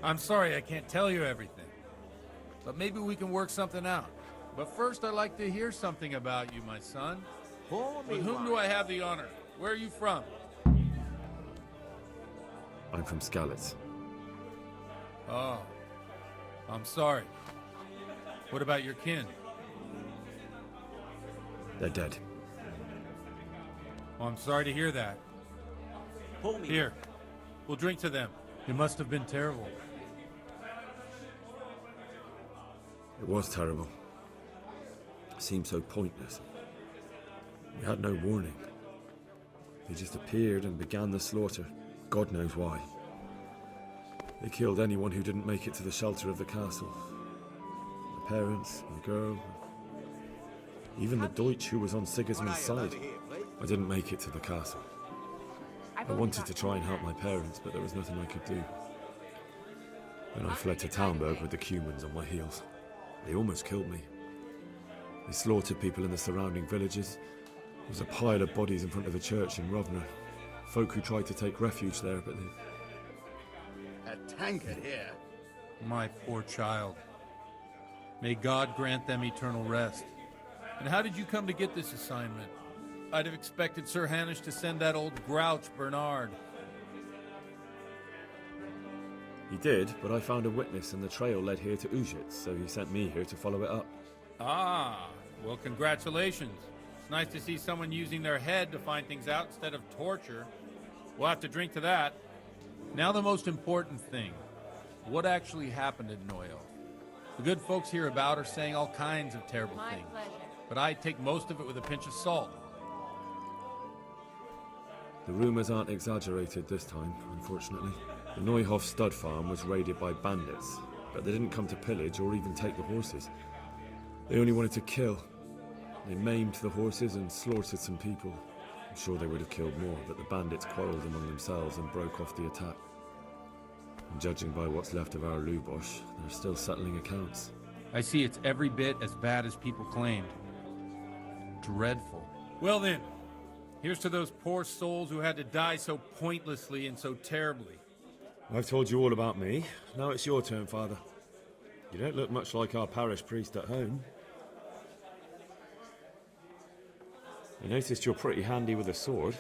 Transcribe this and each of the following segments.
I'm sorry I can't tell you everything, but maybe we can work something out. But first, I'd like to hear something about you, my son. With whom do I have the honor? Where are you from? I'm from Skalitz. Oh, I'm sorry. What about your kin? They're dead. Oh, I'm sorry to hear that. Here, we'll drink to them. It must have been terrible. It was terrible. It seemed so pointless. We had no warning. They just appeared and began the slaughter. God knows why. They killed anyone who didn't make it to the shelter of the castle. My parents, my girl, even the Deutsch who was on Sigismund's side. I didn't make it to the castle. I wanted to try and help my parents, but there was nothing I could do. Then I fled to Talmberg with the Cumans on my heels. They almost killed me. They slaughtered people in the surrounding villages. There was a pile of bodies in front of the church in Rovna. Folk who tried to take refuge there, but they... A tankard here. My poor child. May God grant them eternal rest. And how did you come to get this assignment? I'd have expected Sir Hanush to send that old grouch, Bernard. He did, but I found a witness and the trail led here to Ujit, so he sent me here to follow it up. Ah, well, congratulations. It's nice to see someone using their head to find things out instead of torture. We'll have to drink to that. Now the most important thing. What actually happened in Noyo? The good folks hereabout are saying all kinds of terrible things. But I take most of it with a pinch of salt. The rumors aren't exaggerated this time, unfortunately. The Neuhof stud farm was raided by bandits, but they didn't come to pillage or even take the horses. They only wanted to kill. They maimed the horses and slaughtered some people. I'm sure they would have killed more, but the bandits quarreled among themselves and broke off the attack. And judging by what's left of our Lubosh, they're still settling accounts. I see it's every bit as bad as people claimed. Dreadful. Well then, here's to those poor souls who had to die so pointlessly and so terribly. I've told you all about me. Now it's your turn, Father. You don't look much like our parish priest at home. I noticed you're pretty handy with a sword.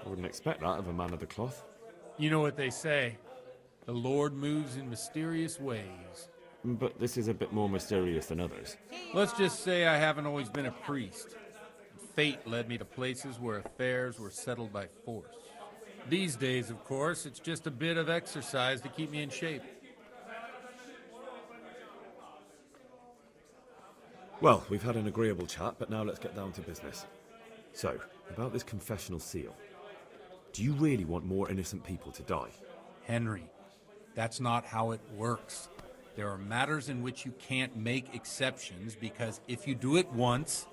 I wouldn't expect that of a man of the cloth. You know what they say. The Lord moves in mysterious ways. But this is a bit more mysterious than others. Let's just say I haven't always been a priest. Fate led me to places where affairs were settled by force. These days, of course, it's just a bit of exercise to keep me in shape. Well, we've had an agreeable chat, but now let's get down to business. So, about this confessional seal. Do you really want more innocent people to die? Henry, that's not how it works. There are matters in which you can't make exceptions because if you do it once,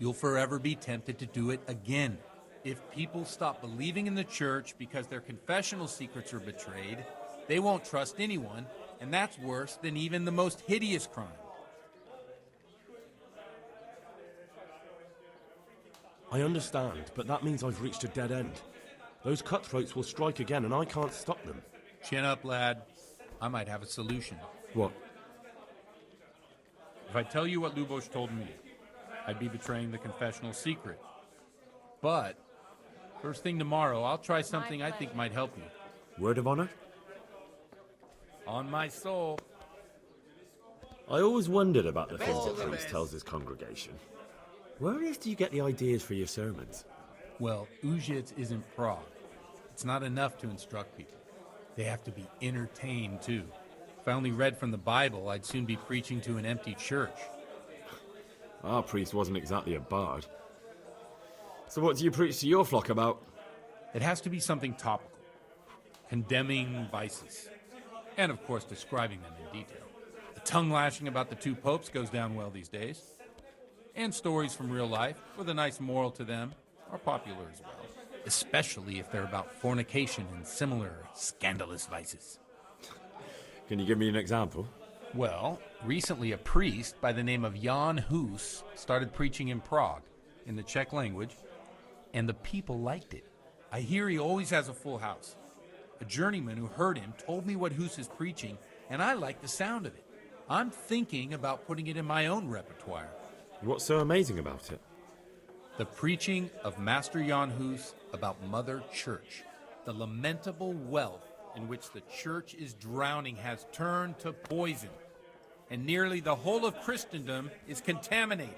you'll forever be tempted to do it again. If people stop believing in the church because their confessional secrets are betrayed, they won't trust anyone, and that's worse than even the most hideous crime. I understand, but that means I've reached a dead end. Those cutthroats will strike again, and I can't stop them. Chin up, lad. I might have a solution. What? If I tell you what Lubosh told me, I'd be betraying the confessional secret. But first thing tomorrow, I'll try something I think might help you. Word of honor? On my soul. I always wondered about the things the priest tells his congregation. Where on earth do you get the ideas for your sermons? Well, Ujits isn't Prague. It's not enough to instruct people. They have to be entertained, too. If I only read from the Bible, I'd soon be preaching to an empty church. Our priest wasn't exactly a bard. So what do you preach to your flock about? It has to be something topical. Condemning vices. And, of course, describing them in detail. The tongue-lashing about the two popes goes down well these days. And stories from real life, with a nice moral to them, are popular as well. Especially if they're about fornication and similar scandalous vices. Can you give me an example? Well, recently a priest by the name of Jan Hus started preaching in Prague, in the Czech language, and the people liked it. I hear he always has a full house. A journeyman who heard him told me what Hus is preaching, and I like the sound of it. I'm thinking about putting it in my own repertoire. What's so amazing about it? The preaching of Master Jan Hus about Mother Church. The lamentable wealth in which the Church is drowning has turned to poison, and nearly the whole of Christendom is contaminated.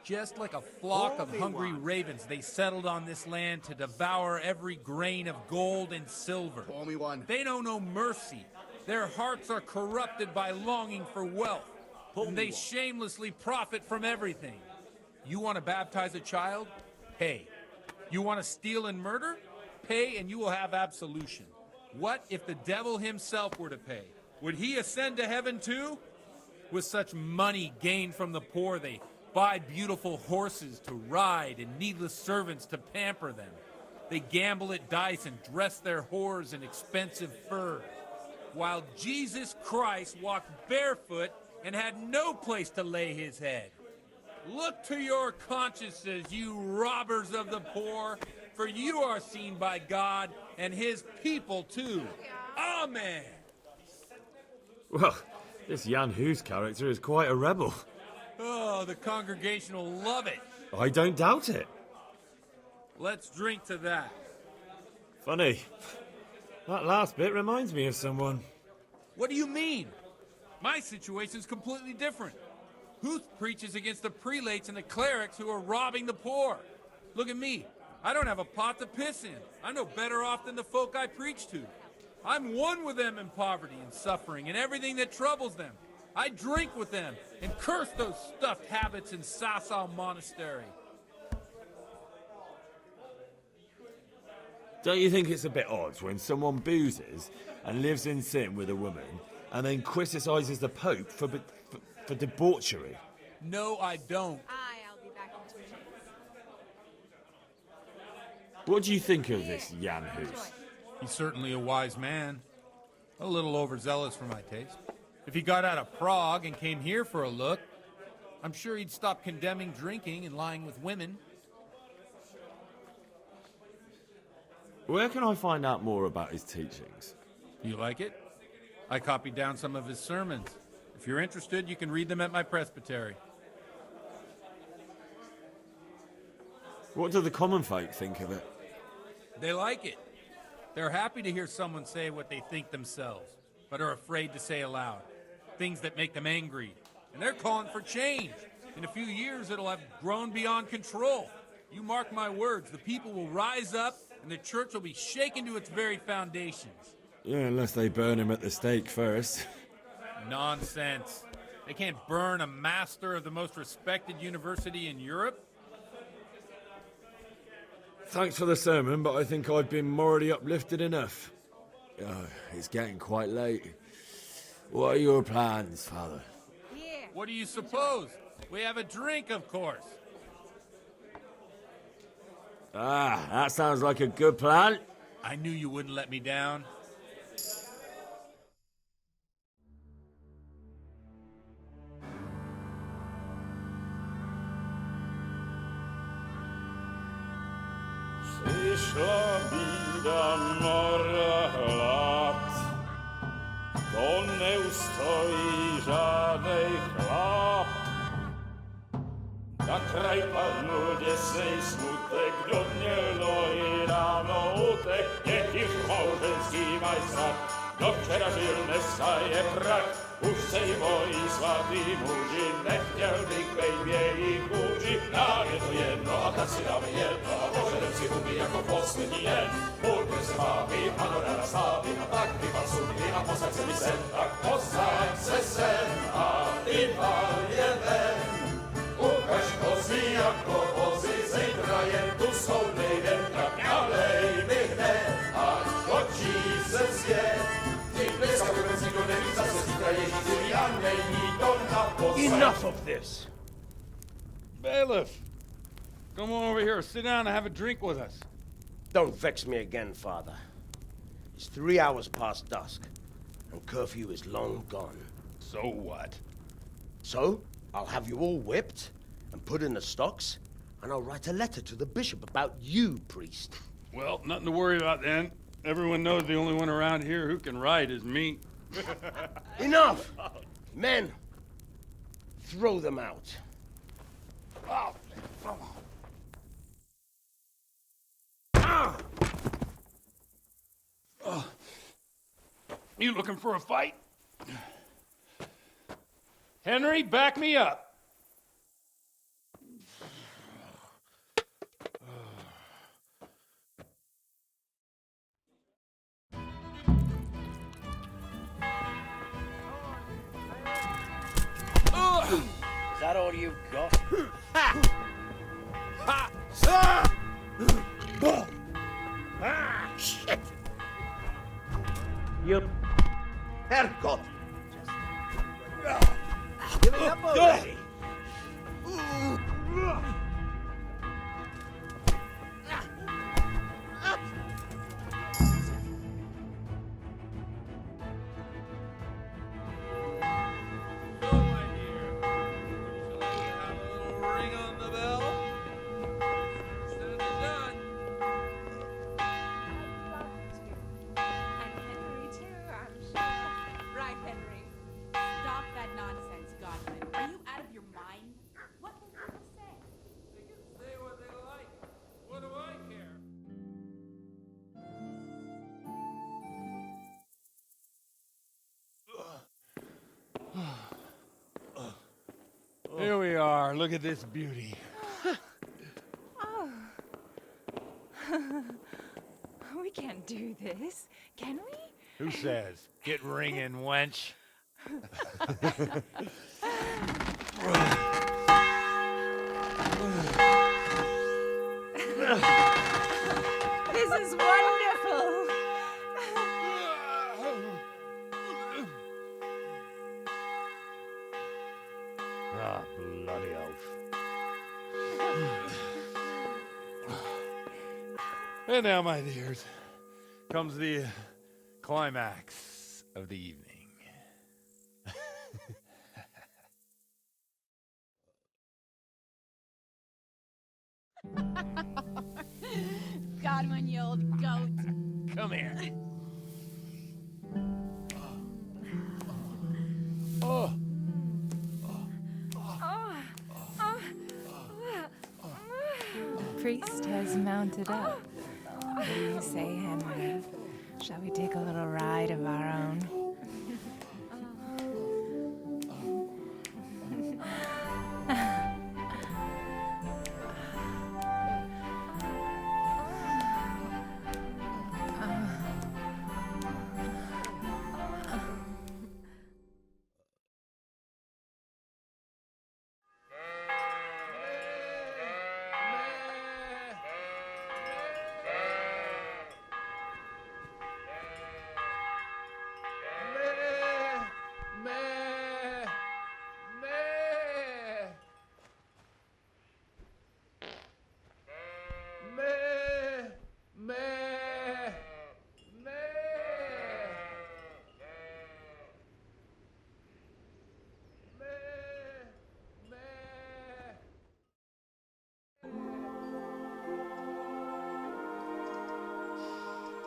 Just like a flock of hungry ravens, they settled on this land to devour every grain of gold and silver. They know no mercy. Their hearts are corrupted by longing for wealth, and they shamelessly profit from everything. You want to baptize a child? Pay. You want to steal and murder? Pay and you will have absolution. What if the devil himself were to pay? Would he ascend to heaven too? With such money gained from the poor, they buy beautiful horses to ride and needless servants to pamper them. They gamble at dice and dress their whores in expensive furs, while Jesus Christ walked barefoot and had no place to lay his head. Look to your consciences, you robbers of the poor, for you are seen by God and his people too. Amen. Well, this Jan Hus character is quite a rebel. Oh, the congregation will love it. I don't doubt it. Let's drink to that. Funny. That last bit reminds me of someone. What do you mean? My situation's completely different. Huth preaches against the prelates and the clerics who are robbing the poor. Look at me. I don't have a pot to piss in. I'm no better off than the folk I preach to. I'm one with them in poverty and suffering and everything that troubles them. I drink with them and curse those stuffed habits in Sasau Monastery. Don't you think it's a bit odd when someone boozes and lives in sin with a woman and then criticises the Pope for debauchery? No, I don't. I'll be back in 2 minutes. What do you think of this Jan Hus? He's certainly a wise man. A little overzealous for my taste. If he got out of Prague and came here for a look, I'm sure he'd stop condemning drinking and lying with women. Where can I find out more about his teachings? You like it? I copied down some of his sermons. If you're interested, you can read them at my presbytery. What do the common folk think of it? They like it. They're happy to hear someone say what they think themselves, but are afraid to say aloud. Things that make them angry. And they're calling for change. In a few years, it'll have grown beyond control. You mark my words, the people will rise up, and the church will be shaken to its very foundations. Yeah, unless they burn him at the stake first. Nonsense. They can't burn a master of the most respected university in Europe. Thanks for the sermon, but I think I've been morally uplifted enough. It's getting quite late. What are your plans, Father? Here. What do you suppose? We have a drink, of course. Ah, that sounds like a good plan. I knew you wouldn't let me down. Przyszła bida mora lat, to nie ustoi żadnej chlap. Na kraj panuje swej smutek, do dnielo i rano utek, niech ich małżeński majstrat, do wczorajszym staje krak. Už sejmoj svatý muži, nechtěl bych bejbě i kůži. Nám je to jedno a tak si dáme jedno a požadem si umí jako poslední jen. Půjďme se mámy a do rána slávy a tak vypal sudy a posaď se mi sem. Tak posaď se sem a vypal je ven. Ukaž kozy jako vozy, zítra jen tu jsou nejden. Tak nalej mi hned, ať točí se svět. Enough of this! Bailiff! Come on over here, sit down and have a drink with us. Don't vex me again, Father. It's 3 hours past dusk, and curfew is long gone. So what? So, I'll have you all whipped and put in the stocks, and I'll write a letter to the bishop about you, priest. Well, nothing to worry about then. Everyone knows the only one around here who can ride is me. Enough! Men, throw them out. Oh. You looking for a fight? Henry, back me up. Is that all you've got? Shit! You haircut! Give it up already! And Henry too, I'm sure. Right, Henry. Stop that nonsense, Godwin. Are you out of your mind? What will people say? They can say what they like. What do I care? Here we are. Look at this beauty. We can't do this, can we? Who says? Get ringing, wench. This is wonderful. Ah, bloody oath. And now, my dears, comes the climax of the evening. Godwin, you old goat. Come here. The priest has mounted up. What do you say, Henry? Shall we take a little ride of our own?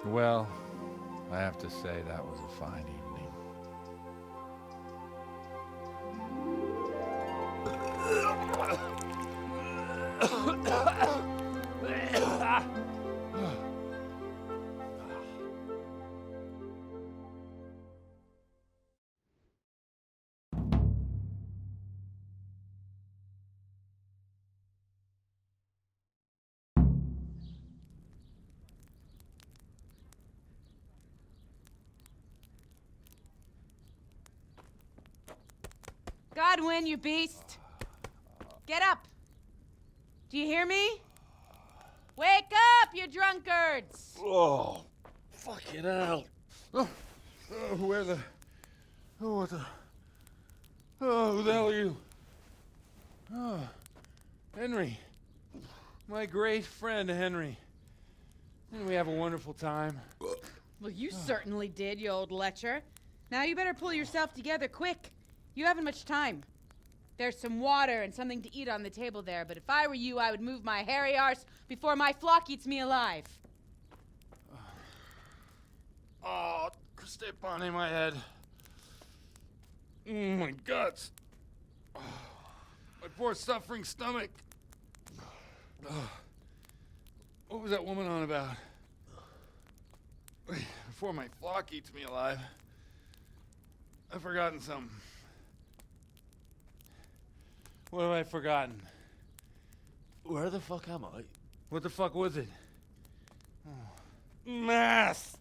Well, I have to say that was a fine evening. Godwin, you beast. Get up. Do you hear me? Wake up, you drunkards. Oh, fucking hell. Where the... Oh, what the... Oh, who the hell are you? Oh, Henry. My great friend, Henry. Didn't we have a wonderful time? Well, you certainly did, you old lecher. Now you better pull yourself together quick. You haven't much time. There's some water and something to eat on the table there, but if I were you, I would move my hairy arse before my flock eats me alive. sip on in my head. My guts. My poor suffering stomach. What was that woman on about? Before my flock eats me alive. I've forgotten something. What have I forgotten? Where the fuck am I? What the fuck was it? Mass!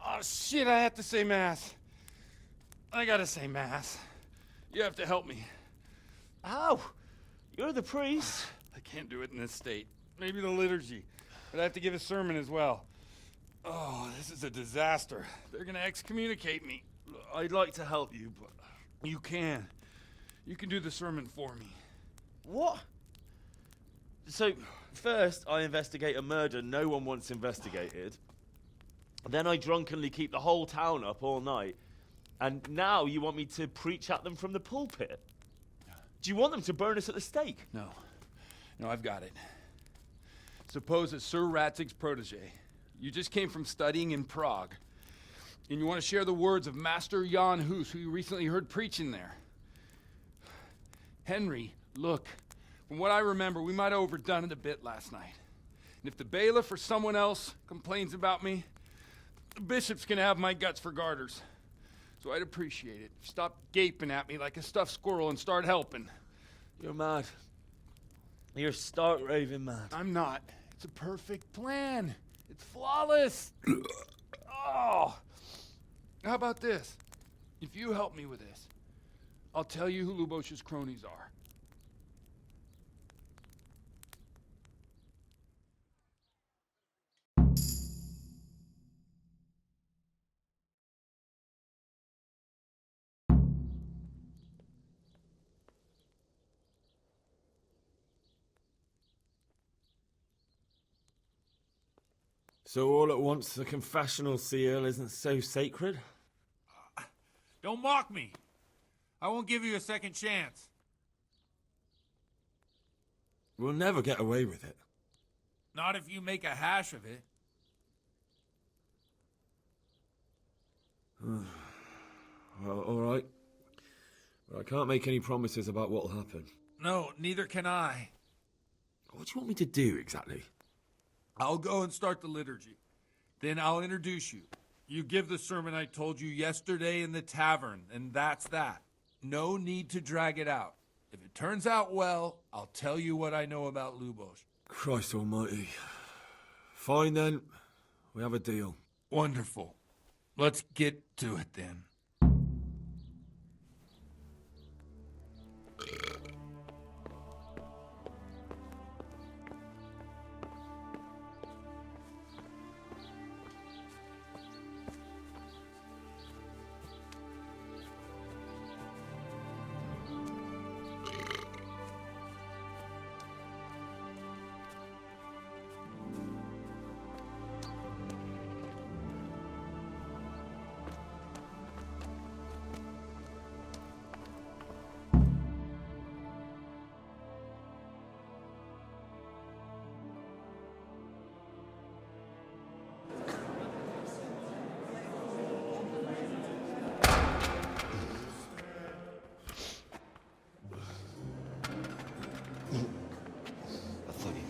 Oh shit, I have to say mass. I gotta say mass. You have to help me. How? You're the priest. I can't do it in this state. Maybe the liturgy. But I have to give a sermon as well. Oh, this is a disaster. They're gonna excommunicate me. I'd like to help you, but... You can. You can do the sermon for me. What? So, first I investigate a murder no one wants investigated. Then I drunkenly keep the whole town up all night. And now you want me to preach at them from the pulpit? Do you want them to burn us at the stake? No. No, I've got it. Suppose that Sir Ratzig's protege. You just came from studying in Prague. And you want to share the words of Master Jan Hus, who you recently heard preaching there. Henry, look. From what I remember, we might have overdone it a bit last night. And if the bailiff or someone else complains about me, the bishop's gonna have my guts for garters. So I'd appreciate it. Stop gaping at me like a stuffed squirrel and start helping. You're mad. You're stark raving mad. I'm not. It's a perfect plan. It's flawless. Oh. How about this? If you help me with this, I'll tell you who Lubosh's cronies are. So all at once the confessional seal isn't so sacred? Don't mock me. I won't give you a second chance. We'll never get away with it. Not if you make a hash of it. Well, all right. But I can't make any promises about what'll happen. No, neither can I. What do you want me to do exactly? I'll go and start the liturgy. Then I'll introduce you. You give the sermon I told you yesterday in the tavern, and that's that. No need to drag it out. If it turns out well, I'll tell you what I know about Lubosh. Christ almighty. Fine then. We have a deal. Wonderful. Let's get to it then.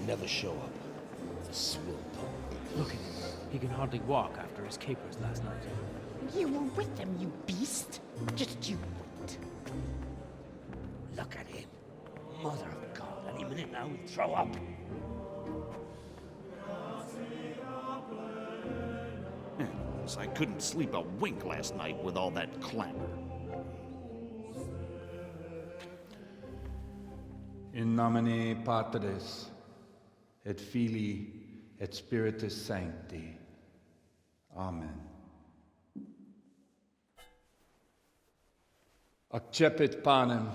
Never show up. The swill punk. Look at him. He can hardly walk after his capers last night. You were with them, you beast. Just you wait. Look at him. Mother of God, any minute now he'll throw up. Yes, I couldn't sleep a wink last night with all that clamor. In nomine Patris, et Filii, et Spiritus Sancti. Amen. Accepit panem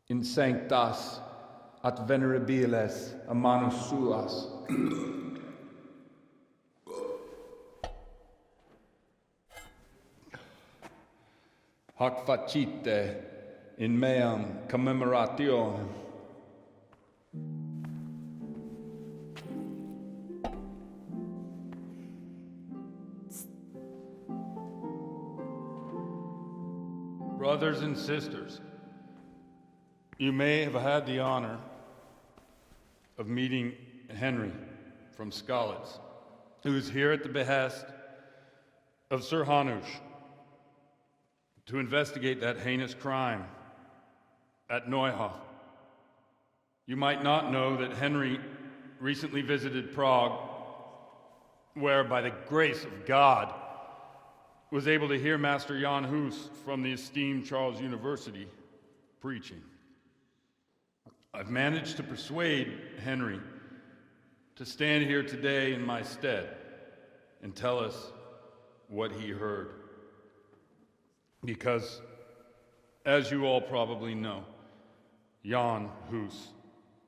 in sanctas at venerabiles a manus suas. Hac facite in meam commemorationem. Brothers and sisters, you may have had the honor of meeting Henry from Skalitz, who is here at the behest of Sir Hanush to investigate that heinous crime at Neuhof. You might not know that Henry recently visited Prague, where, by the grace of God, was able to hear Master Jan Hus from the esteemed Charles University preaching. I've managed to persuade Henry to stand here today in my stead and tell us what he heard. Because, as you all probably know, Jan Hus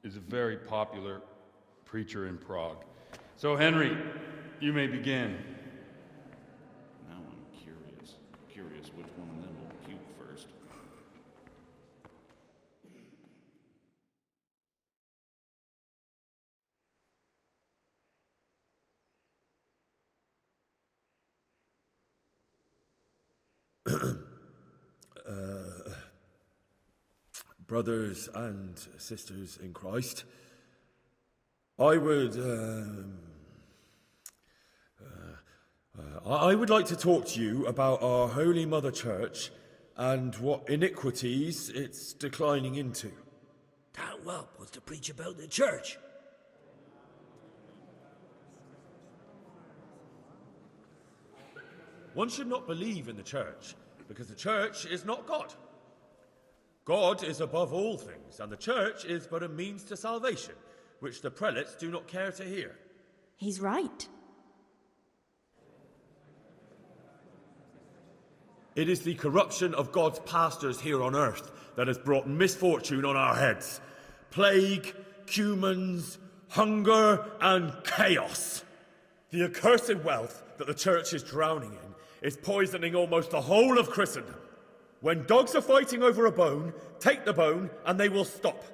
is a very popular preacher in Prague. So, Henry, you may begin. Now I'm curious which one of them will puke first. Brothers and sisters in Christ, I would like to talk to you about our Holy Mother Church and what iniquities it's declining into. That whelp wants to preach about the church. One should not believe in the church, because the church is not God. God is above all things, and the church is but a means to salvation, which the prelates do not care to hear. He's right. It is the corruption of God's pastors here on earth that has brought misfortune on our heads. Plague, cumens, hunger, and chaos. The accursed wealth that the church is drowning in is poisoning almost the whole of Christendom. When dogs are fighting over a bone, take the bone and they will stop.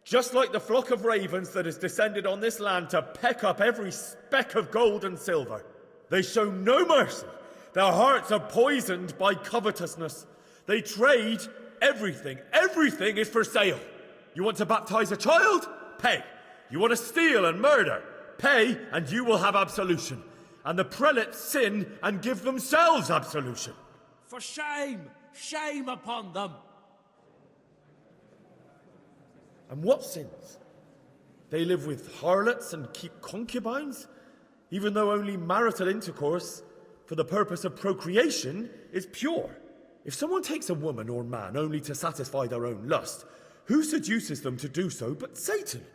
Just like the flock of ravens that has descended on this land to peck up every speck of gold and silver. They show no mercy. Their hearts are poisoned by covetousness. They trade everything. Everything is for sale. You want to baptize a child? Pay. You want to steal and murder? Pay and you will have absolution. And the prelates sin and give themselves absolution. For shame! Shame upon them! And what sins? They live with harlots and keep concubines, even though only marital intercourse for the purpose of procreation is pure. If someone takes a woman or man only to satisfy their own lust, who seduces them to do so but Satan?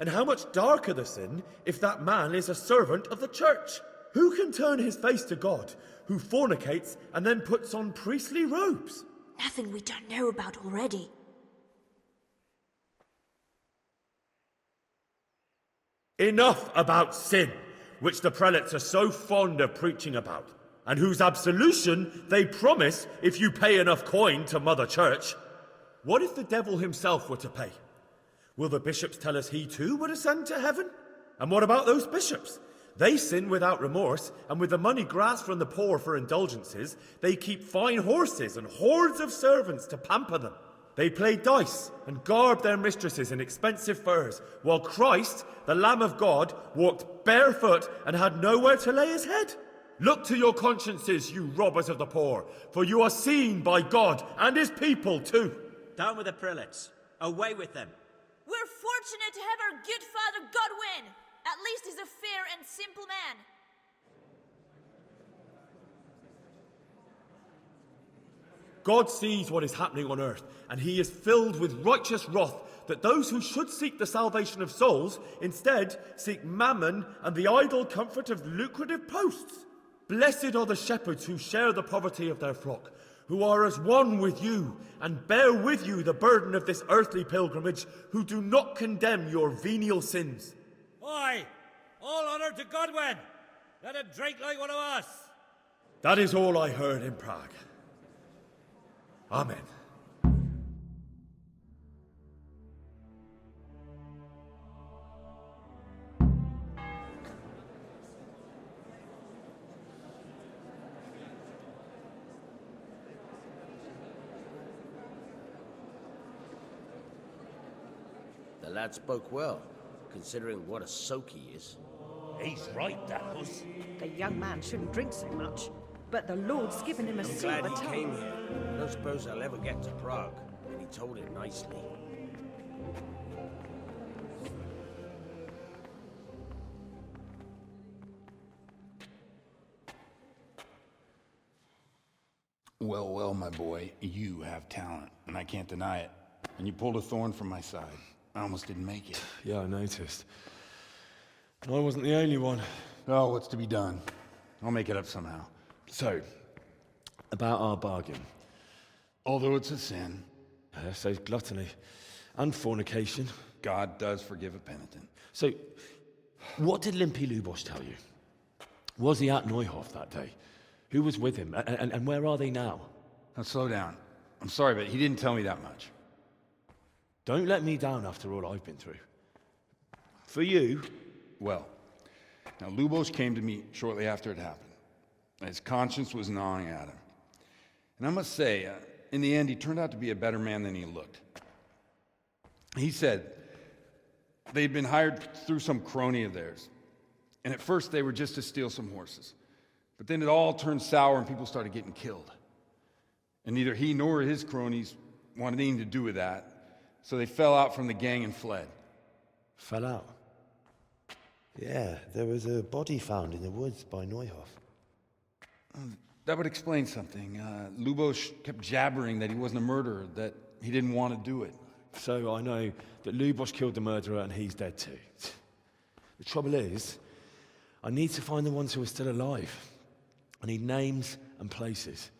And how much darker the sin if that man is a servant of the church? Who can turn his face to God, who fornicates and then puts on priestly robes? Nothing we don't know about already. Enough about sin, which the prelates are so fond of preaching about, and whose absolution they promise if you pay enough coin to Mother Church. What if the devil himself were to pay? Will the bishops tell us he too would ascend to heaven? And what about those bishops? They sin without remorse, and with the money grasped from the poor for indulgences, they keep fine horses and hordes of servants to pamper them. They play dice and garb their mistresses in expensive furs, while Christ, the Lamb of God, walked barefoot and had nowhere to lay his head. Look to your consciences, you robbers of the poor, for you are seen by God and his people too. Down with the prelates. Away with them. We're fortunate to have our good Father Godwin. At least he's a fair and simple man. God sees what is happening on earth, and he is filled with righteous wrath that those who should seek the salvation of souls instead seek mammon and the idle comfort of lucrative posts. Blessed are the shepherds who share the poverty of their flock, who are as one with you and bear with you the burden of this earthly pilgrimage, who do not condemn your venial sins. Aye, all honor to Godwin. Let him drink like one of us. That is all I heard in Prague. Amen. The lad spoke well, considering what a soak he is. He's right, Dalivus. The young man shouldn't drink so much, but the Lord's given him a I'm silver glad he tongue. came here. I don't suppose I'll ever get to Prague, and he told it nicely. Well, well, my boy, you have talent, and I can't deny it. And you pulled a thorn from my side. I almost didn't make it. Yeah, I noticed. I wasn't the only one. Oh, what's to be done? I'll make it up somehow. So, about our bargain. Although it's a sin. So gluttony. And fornication. God does forgive a penitent. So, what did Limpy Lubosh tell you? Was he at Neuhof that day? Who was with him? And where are they now? Now, slow down. I'm sorry, but he didn't tell me that much. Don't let me down after all I've been through. For you... Well, now Lubosh came to me shortly after it happened. His conscience was gnawing at him. And I must say, in the end, he turned out to be a better man than he looked. He said they'd been hired through some crony of theirs. And at first they were just to steal some horses. But then it all turned sour and people started getting killed. And neither he nor his cronies wanted anything to do with that. So they fell out from the gang and fled. Fell out? Yeah, there was a body found in the woods by Neuhof. That would explain something. Lubosh kept jabbering that he wasn't a murderer, that he didn't want to do it. So I know that Lubosh killed the murderer and he's dead too. The trouble is, I need to find the ones who are still alive. I need names and places.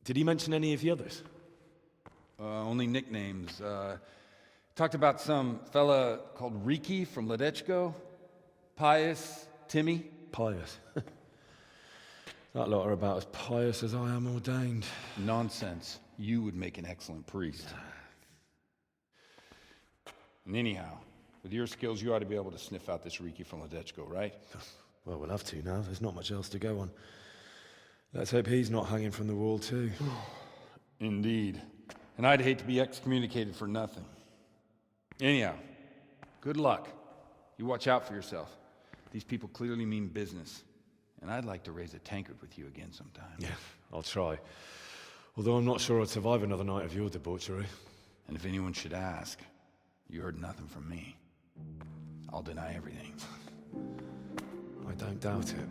Did he mention any of the others? Only nicknames. Talked about some fella called Riki from Ledechko, Pius, Timmy. Pius. That lot are about as pious as I am ordained. Nonsense. You would make an excellent priest. And anyhow, with your skills, you ought to be able to sniff out this Riki from Ledechko, right? Well, we'll have to now. There's not much else to go on. Let's hope he's not hanging from the wall too. Indeed. And I'd hate to be excommunicated for nothing. Anyhow, good luck. You watch out for yourself. These people clearly mean business. And I'd like to raise a tankard with you again sometime. Yeah, I'll try. Although I'm not sure I'd survive another night of your debauchery. And if anyone should ask, you heard nothing from me. I'll deny everything. I don't doubt it.